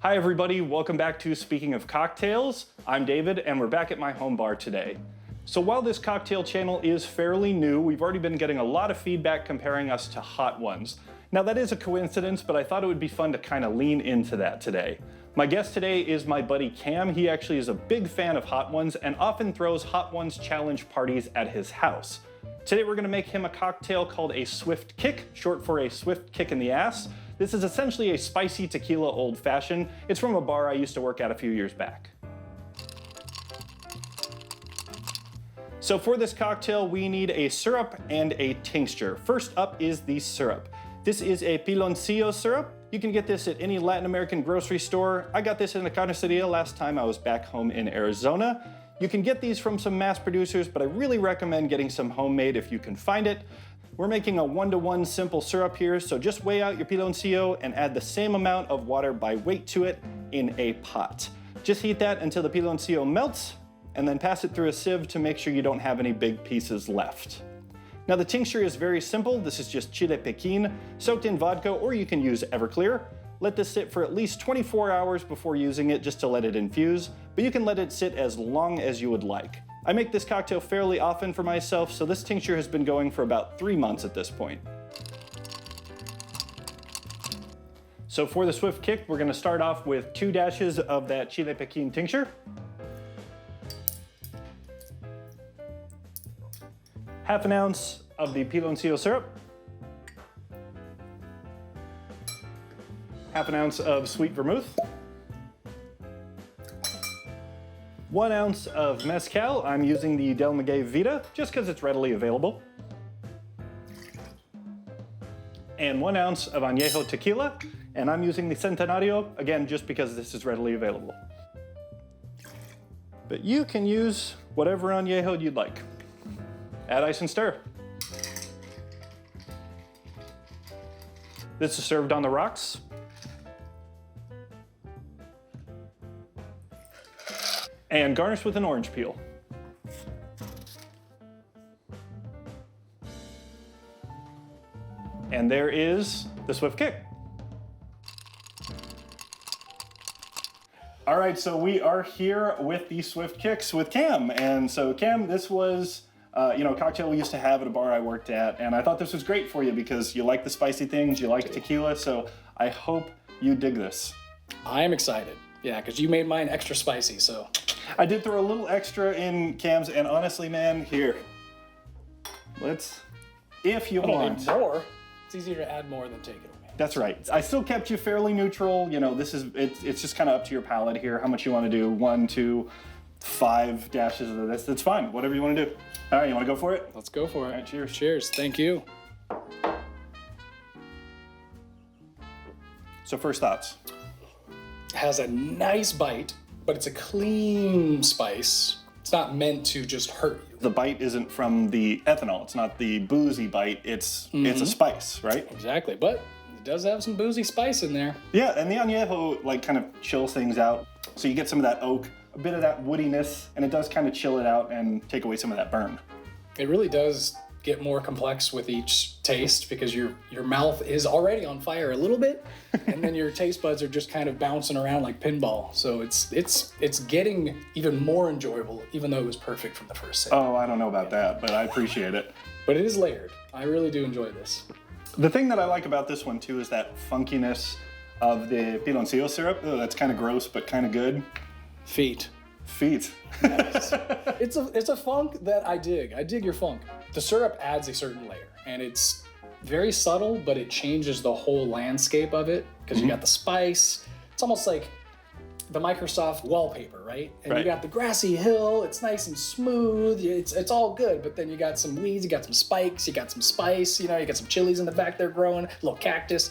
Hi everybody, welcome back to Speaking of Cocktails. I'm David and we're back at my home bar today. So while this cocktail channel is fairly new, we've already been getting a lot of feedback comparing us to hot ones. Now that is a coincidence, but I thought it would be fun to kind of lean into that today. My guest today is my buddy Cam. He actually is a big fan of hot ones and often throws hot ones challenge parties at his house. Today we're gonna make him a cocktail called a Swift Kick, short for a swift kick in the ass. This is essentially a spicy tequila old fashioned. It's from a bar I used to work at a few years back. So for this cocktail, we need a syrup and a tincture. First up is the syrup. This is a piloncillo syrup. You can get this at any Latin American grocery store. I got this in a carniceria last time I was back home in Arizona. You can get these from some mass producers, but I really recommend getting some homemade if you can find it. We're making a 1-to-1 simple syrup here, so just weigh out your piloncillo and add the same amount of water by weight to it in a pot. Just heat that until the piloncillo melts, and then pass it through a sieve to make sure you don't have any big pieces left. Now the tincture is very simple. This is just chile pequin, soaked in vodka, or you can use Everclear. Let this sit for at least 24 hours before using it just to let it infuse, but you can let it sit as long as you would like. I make this cocktail fairly often for myself, so this tincture has been going for about 3 months at this point. So for the Swift Kick, we're gonna start off with 2 dashes of that chile pequin tincture. Half an ounce of the piloncillo syrup. Half an ounce of Sweet Vermouth. 1 ounce of Mezcal. I'm using the Del Maguey Vita just because it's readily available. And 1 ounce of Añejo Tequila. And I'm using the Centenario, again, just because this is readily available. But you can use whatever Añejo you'd like. Add ice and stir. This is served on the rocks. And garnish with an orange peel. And there is the Swift Kick. All right, so we are here with the Swift Kicks with Cam. And so Cam, this was a cocktail we used to have at a bar I worked at, and I thought this was great for you because you like the spicy things, you like tequila, so I hope you dig this. I am excited. Yeah, because you made mine extra spicy, so. I did throw a little extra in Cam's, and honestly, man, here. If you want. Need more. It's easier to add more than take it away. That's right. I still kept you fairly neutral. You know, it's just kind of up to your palate here, how much you want to do. 1, 2, 5 dashes of this. It's fine, whatever you want to do. All right, you want to go for it? Let's go for it. All right, cheers. Cheers, thank you. So first thoughts. It has a nice bite, but it's a clean spice. It's not meant to just hurt you. The bite isn't from the ethanol. It's not the boozy bite. It's a spice, right? Exactly, but it does have some boozy spice in there. Yeah, and the añejo like kind of chills things out. So you get some of that oak, a bit of that woodiness, and it does kind of chill it out and take away some of that burn. It really does get more complex with each taste because your mouth is already on fire a little bit, and then your taste buds are just kind of bouncing around like pinball. So it's getting even more enjoyable, even though it was perfect from the first sip. Oh, I don't know about that, but I appreciate it. But it is layered. I really do enjoy this. The thing that I like about this one too is that funkiness of the piloncillo syrup. Oh, that's kind of gross, but kind of good. Feet. Nice. It's a funk that I dig. I dig your funk. The syrup adds a certain layer, and it's very subtle, but it changes the whole landscape of it because you got the spice. It's almost like the Microsoft wallpaper, right? And you got the grassy hill. It's nice and smooth. It's all good, but then you got some weeds, you got some spikes, you got some spice. You got some chilies in the back there growing, a little cactus.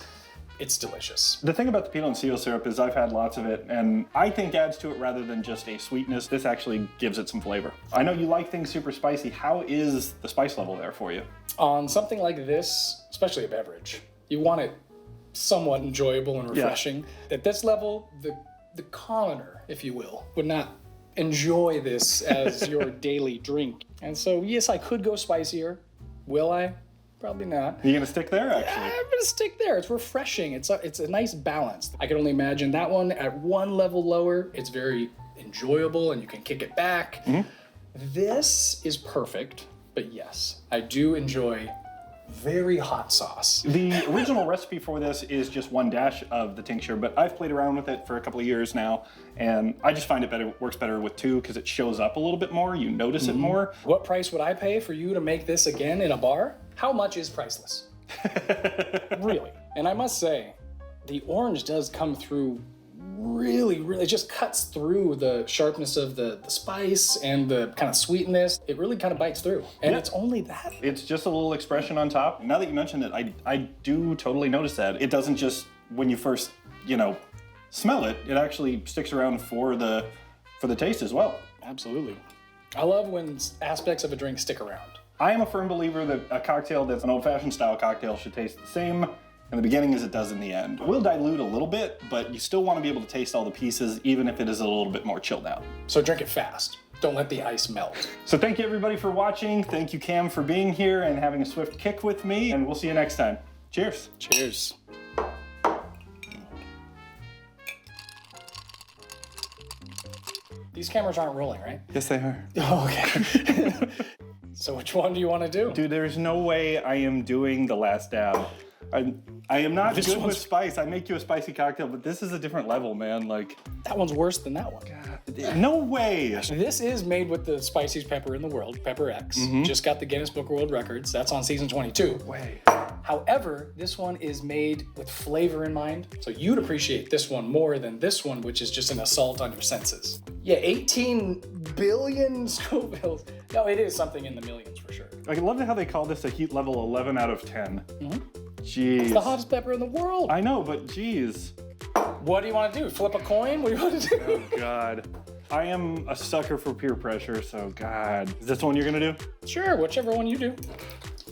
It's delicious. The thing about the piloncillo syrup is I've had lots of it, and I think adds to it rather than just a sweetness. This actually gives it some flavor. I know you like things super spicy. How is the spice level there for you? On something like this, especially a beverage, you want it somewhat enjoyable and refreshing. Yeah. At this level, the commoner, if you will, would not enjoy this as your daily drink. And so, yes, I could go spicier. Will I? Probably not. You gonna stick there, actually? I'm gonna stick there. It's refreshing. It's a nice balance. I can only imagine that one at one level lower. It's very enjoyable and you can kick it back. This is perfect, but yes, I do enjoy very hot sauce. The original recipe for this is just 1 dash of the tincture, but I've played around with it for a couple of years now, and I just find it works better with 2 because it shows up a little bit more. You notice it more. What price would I pay for you to make this again in a bar? How much is priceless? Really. And I must say, the orange does come through really, it just cuts through the sharpness of the spice and the kind of sweetness. It really kind of bites through. And it's only that. It's just a little expression on top. Now that you mentioned it, I do totally notice that. It doesn't just, when you first, smell it, it actually sticks around for the taste as well. Absolutely. I love when aspects of a drink stick around. I am a firm believer that a cocktail that's an old-fashioned style cocktail should taste the same in the beginning as it does in the end. It will dilute a little bit, but you still want to be able to taste all the pieces, even if it is a little bit more chilled out. So drink it fast. Don't let the ice melt. So thank you everybody for watching. Thank you, Cam, for being here and having a swift kick with me, and we'll see you next time. Cheers. Cheers. These cameras aren't rolling, right? Yes, they are. Oh, okay. So which one do you want to do? Dude, there's no way I am doing the last dab. I am not good with spice. I make you a spicy cocktail, but this is a different level, man. Like, that one's worse than that one. God, no way. This is made with the spiciest pepper in the world, Pepper X. Just got the Guinness Book of World Records. That's on season 22. Way. However, this one is made with flavor in mind, so you'd appreciate this one more than this one, which is just an assault on your senses. Yeah, 18 billion Scovilles. No, it is something in the millions for sure. I love how they call this a heat level 11 out of 10. Jeez. It's the hottest pepper in the world. I know, but geez. What do you want to do? Flip a coin? What do you want to do? Oh, God. I am a sucker for peer pressure, so God. Is this the one you're gonna do? Sure, whichever one you do.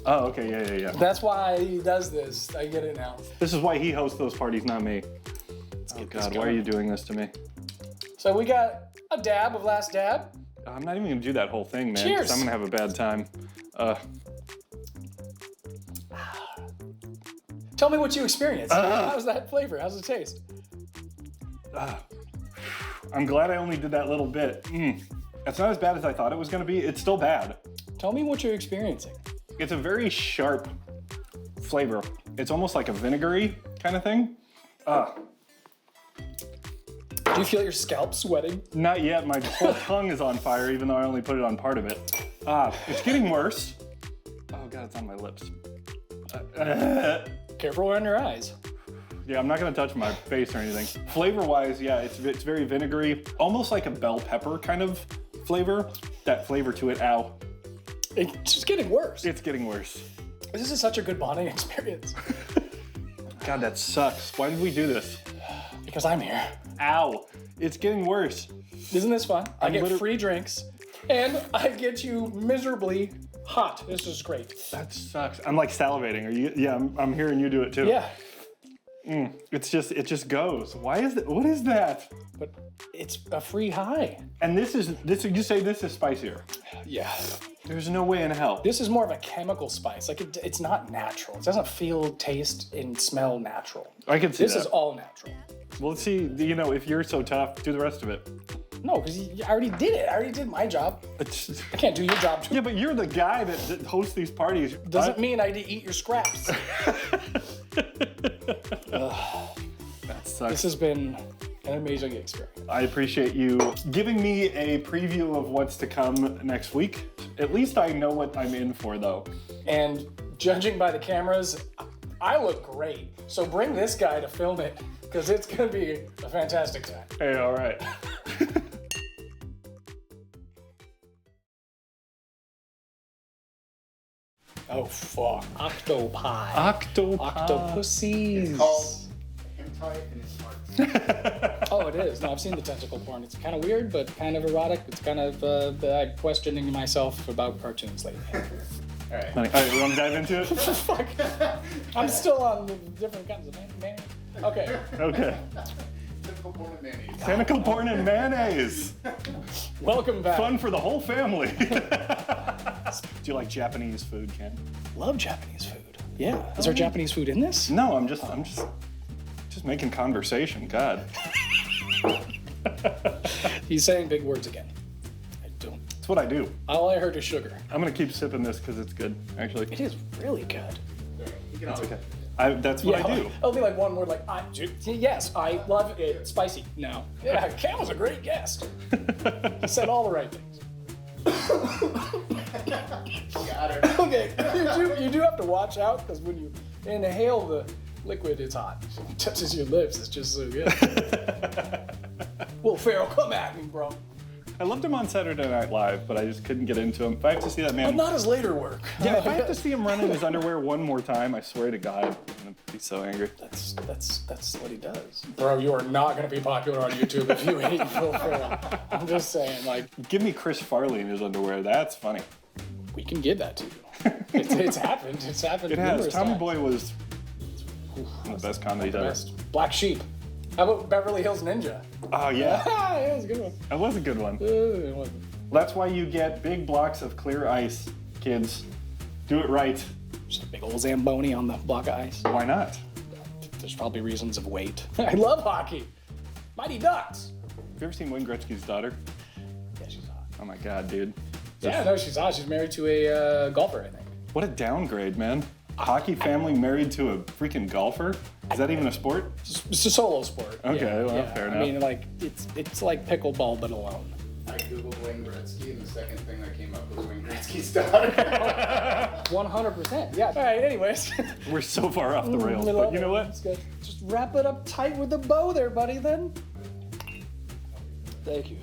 Oh, okay, yeah. That's why he does this. I get it now. This is why he hosts those parties, not me. Oh, God, why are you doing this to me? So we got a dab of last dab. I'm not even gonna do that whole thing, man. Cheers. 'Cause I'm gonna have a bad time. Tell me what you experienced. How's that flavor? How's it taste? I'm glad I only did that little bit. It's not as bad as I thought it was gonna be. It's still bad. Tell me what you're experiencing. It's a very sharp flavor. It's almost like a vinegary kind of thing. Do you feel your scalp sweating? Not yet. My whole tongue is on fire, even though I only put it on part of it. It's getting worse. Oh God, it's on my lips. Careful around your eyes. Yeah, I'm not gonna touch my face or anything. Flavor-wise, yeah, it's very vinegary, almost like a bell pepper kind of flavor. That flavor to it, ow. It's just getting worse. It's getting worse. This is such a good bonding experience. God, that sucks. Why did we do this? Because I'm here. Ow, it's getting worse. Isn't this fun? I get free drinks, and I get you miserably hot. This is great. That sucks. I'm like salivating. Are you? Yeah, I'm hearing you do it too. Yeah. It just goes. Why is that? What is that? But it's a free high. And this. You say this is spicier? Yeah. There's no way in hell. This is more of a chemical spice. Like it's not natural. It doesn't feel, taste, and smell natural. I can see this is all natural. Well, let's see. If you're so tough, do the rest of it. No, because I already did it. I already did my job. I can't do your job too. Yeah, but you're the guy that hosts these parties. Doesn't mean I eat your scraps. That sucks. This has been an amazing experience. I appreciate you giving me a preview of what's to come next week. At least I know what I'm in for, though. And judging by the cameras, I look great. So bring this guy to film it, because it's going to be a fantastic time. Hey, all right. Oh, fuck. Octopi. Octopi. Octopussies. It's called hentai and it's art. Oh, it is. No, I've seen the tentacle porn. It's kind of weird, but kind of erotic. It's kind of I'm questioning myself about cartoons lately. All right. All right, you want to dive into it? Fuck. I'm still on the different kinds of mayonnaise. Okay. Okay. Typical porn and mayonnaise. Tentacle porn and mayonnaise. Welcome back. Fun for the whole family. Do you like Japanese food, Ken? Love Japanese food. Yeah. Is there Japanese food in this? No, I'm just making conversation. God. He's saying big words again. I don't. That's what I do. All I heard is sugar. I'm gonna keep sipping this because it's good, actually. It is really good. That's okay. That's what I do. I'll be like one word, like, yes, I love it. Spicy. No. Yeah, Cam was a great guest. He said all the right things. Got her. Okay, you do have to watch out because when you inhale the liquid, it's hot. It touches your lips. It's just so good. Will Ferrell, come at me, bro. I loved him on Saturday Night Live, but I just couldn't get into him. If I have to see that man, But not his later work. yeah, if I have to see him run in his underwear one more time, I swear to God, I'm gonna be so angry. That's what he does. Bro, you are not going to be popular on YouTube if you hate Will Ferrell. I'm just saying, like, Give me Chris Farley in his underwear. That's funny. we can give that to you. It's happened. It's happened. It has. numerous Tommy times. Boy was one of the best comedies ever. Best. Black Sheep. How about Beverly Hills Ninja? Oh yeah, Yeah, it was a good one. that was a good one. It wasn't. That's why you get big blocks of clear ice, kids. Do it right. Just a big old Zamboni on the block of ice. Why not? There's probably reasons of weight. I love hockey. Mighty Ducks. Have you ever seen Wayne Gretzky's daughter? Yeah, she's hot. Oh my God, dude. Yeah, no, she's hot. She's married to a golfer, I think. What a downgrade, man. Hockey family married to a freaking golfer? Is that even a sport? It's a solo sport. Okay, yeah, well, yeah. fair I enough. mean, like it's like pickleball but alone. I googled Wayne Gretzky, and the second thing that came up was Wayne Gretzky's daughter. 100%. Yeah. All right. Anyways. We're so far off the rails, I but love you know it. what? It's good. Just wrap it up tight with a bow there, buddy. Then. Thank you.